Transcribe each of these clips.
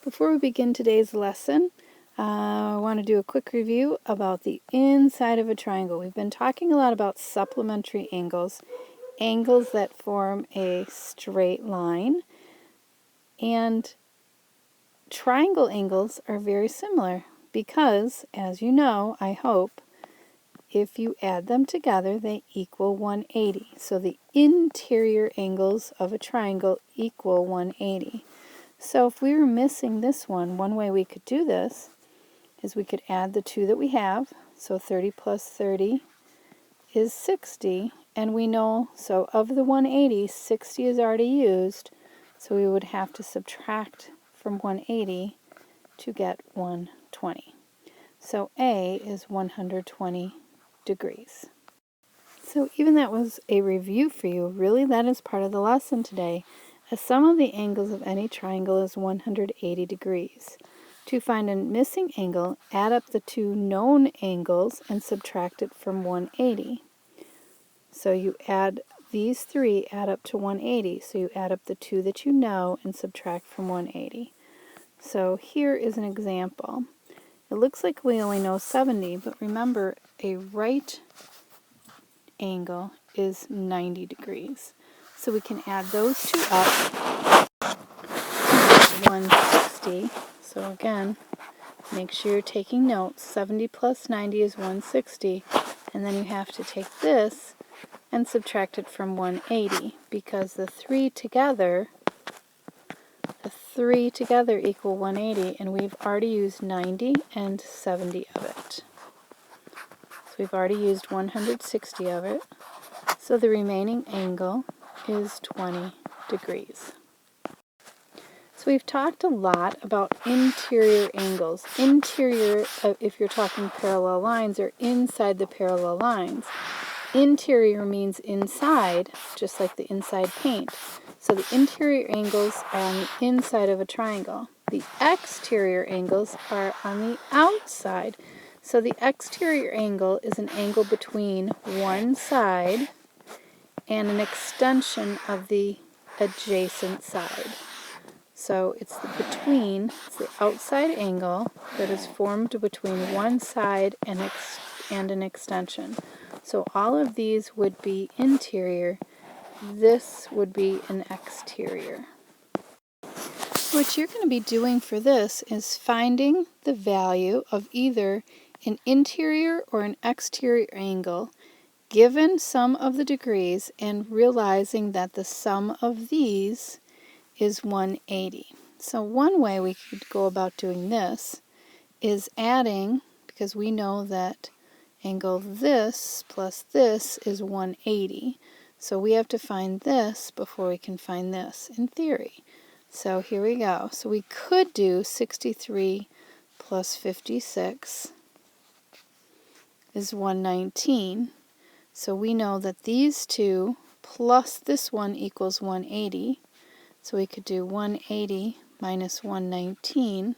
Before we begin today's lesson, I want to do a quick review about the inside of a triangle. We've been talking a lot about supplementary angles, angles that form a straight line, and triangle angles are very similar because, as you know, I hope, if you add them together, they equal 180. So the interior angles of a triangle equal 180. So if we were missing this one way we could do this is we could add the two that we have. So 30 plus 30 is 60. And we know, so of the 180, 60 is already used. So we would have to subtract from 180 to get 120. So A is 120 degrees. So even that was a review for you. Really, that is part of the lesson today. The sum of the angles of any triangle is 180 degrees. To find a missing angle, add up the two known angles and subtract it from 180. So you add these three, add up to 180. So you add up the two that you know and subtract from 180. So here is an example. It looks like we only know 70, but remember, a right angle is 90 degrees. So we can add those two up, 160. So again, make sure you're taking notes. 70 plus 90 is 160. And then you have to take this and subtract it from 180 because the three together equal 180, and we've already used 90 and 70 of it. So we've already used 160 of it. So the remaining angle is 20 degrees. So we've talked a lot about interior angles. Interior, if you're talking parallel lines, are inside the parallel lines. Interior means inside, just like the inside paint. So the interior angles are on the inside of a triangle. The exterior angles are on the outside. So the exterior angle is an angle between one side and an extension of the adjacent side. So it's the outside angle that is formed between one side and an extension. So all of these would be interior. This would be an exterior. What you're going to be doing for this is finding the value of either an interior or an exterior angle given sum of the degrees and realizing that the sum of these is 180. So one way we could go about doing this is adding, because we know that angle this plus this is 180. So we have to find this before we can find this in theory. So here we go. So we could do 63 plus 56 is 119. So we know that these two plus this one equals 180. So we could do 180 minus 119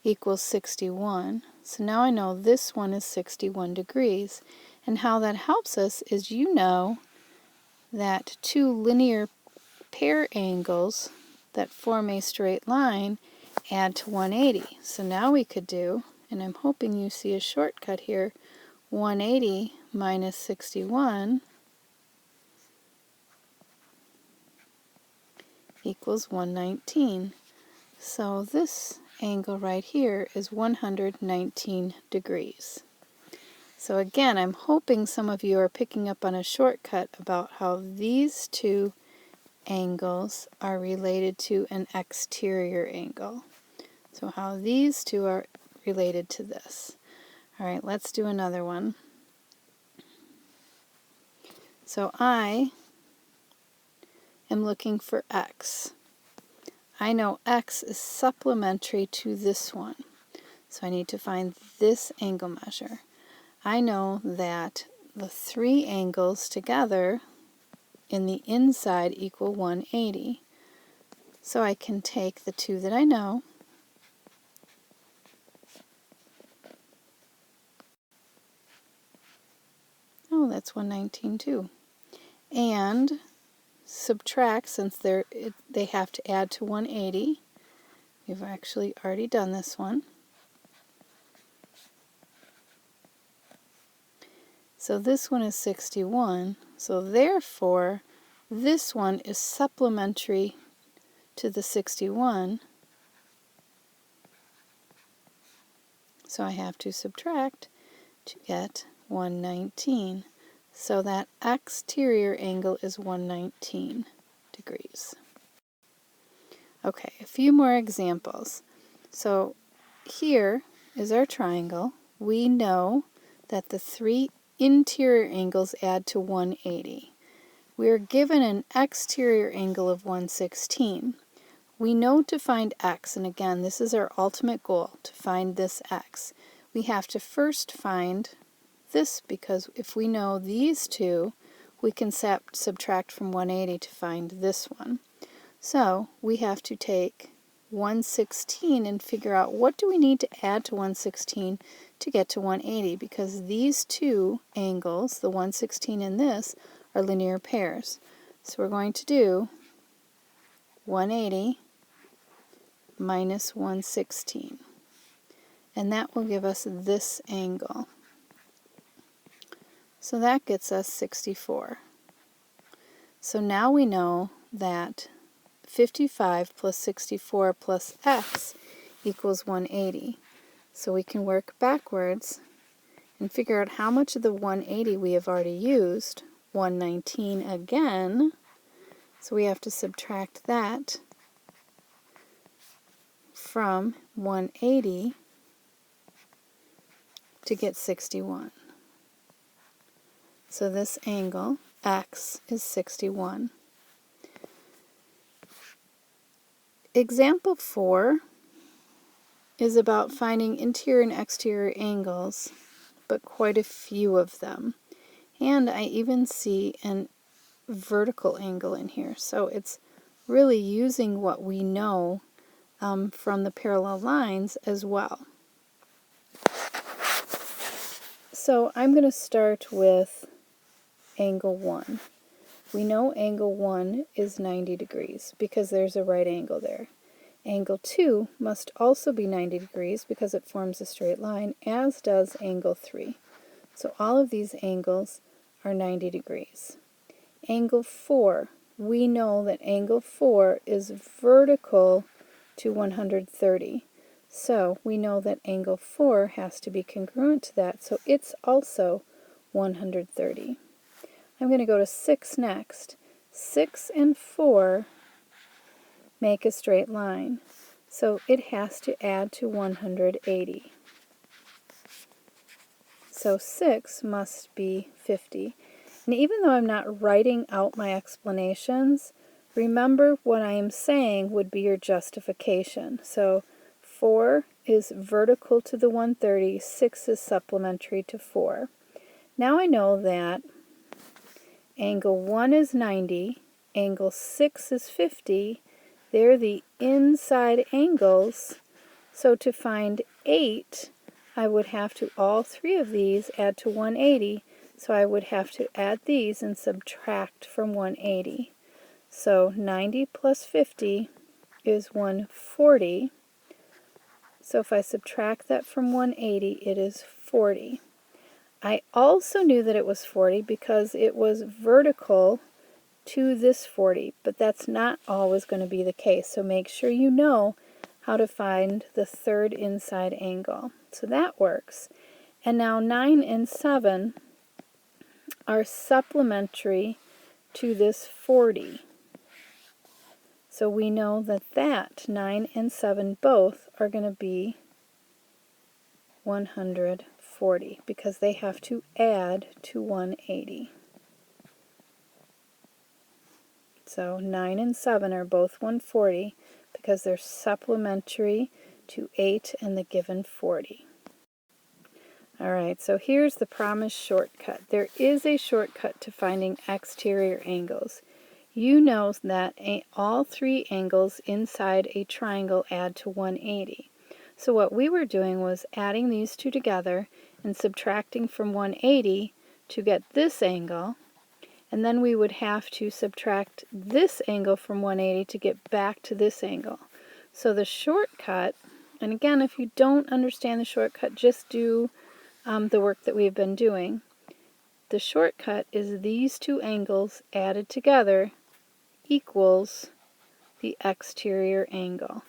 equals 61. So now I know this one is 61 degrees. And how that helps us is you know that two linear pair angles that form a straight line add to 180. So now we could do, and I'm hoping you see a shortcut here, 180 minus 61 equals 119. So this angle right here is 119 degrees. So again, I'm hoping some of you are picking up on a shortcut about how these two angles are related to an exterior angle. So how these two are related to this. All right, let's do another one. So I am looking for x. I know x is supplementary to this one. So I need to find this angle measure. I know that the three angles together in the inside equal 180. So I can take the two that I know that's 119 too. And subtract, since they have to add to 180. We've actually already done this one. So this one is 61. So therefore, this one is supplementary to the 61. So I have to subtract to get 119. So that exterior angle is 119 degrees. Okay, a few more examples. So here is our triangle. We know that the three interior angles add to 180. We are given an exterior angle of 116. We know to find x, and again, this is our ultimate goal, to find this x. We have to first find this, because if we know these two, we can subtract from 180 to find this one. So we have to take 116 and figure out what do we need to add to 116 to get to 180, because these two angles, the 116 and this, are linear pairs. So we're going to do 180 minus 116, and that will give us this angle. So that gets us 64. So now we know that 55 plus 64 plus x equals 180. So we can work backwards and figure out how much of the 180 we have already used. 119 again. So we have to subtract that from 180 to get 61. So this angle, x, is 61. Example 4 is about finding interior and exterior angles, but quite a few of them. And I even see an vertical angle in here. So it's really using what we know from the parallel lines as well. So I'm going to start with angle 1. We know angle 1 is 90 degrees because there's a right angle there. Angle 2 must also be 90 degrees because it forms a straight line, as does angle 3. So all of these angles are 90 degrees. Angle 4, we know that angle 4 is vertical to 130. So we know that angle 4 has to be congruent to that, so it's also 130. I'm going to go to 6 next. 6 and 4 make a straight line, so it has to add to 180. So 6 must be 50. And even though I'm not writing out my explanations, remember what I am saying would be your justification. So 4 is vertical to the 130, 6 is supplementary to 4. Now I know that angle 1 is 90, angle 6 is 50. They're the inside angles. So to find 8, I would have to, all three of these, add to 180. So I would have to add these and subtract from 180. So 90 plus 50 is 140. So if I subtract that from 180, it is 40. I also knew that it was 40 because it was vertical to this 40, but that's not always going to be the case. So make sure you know how to find the third inside angle. So that works. And now 9 and 7 are supplementary to this 40. So we know that 9 and 7 both are going to be 140 because they have to add to 180. So 9 and 7 are both 140 because they're supplementary to 8 and the given 40. Alright, so here's the promised shortcut. There is a shortcut to finding exterior angles. You know that all three angles inside a triangle add to 180. So what we were doing was adding these two together and subtracting from 180 to get this angle. And then we would have to subtract this angle from 180 to get back to this angle. So the shortcut, and again, if you don't understand the shortcut, just do the work that we've been doing. The shortcut is these two angles added together equals the exterior angle.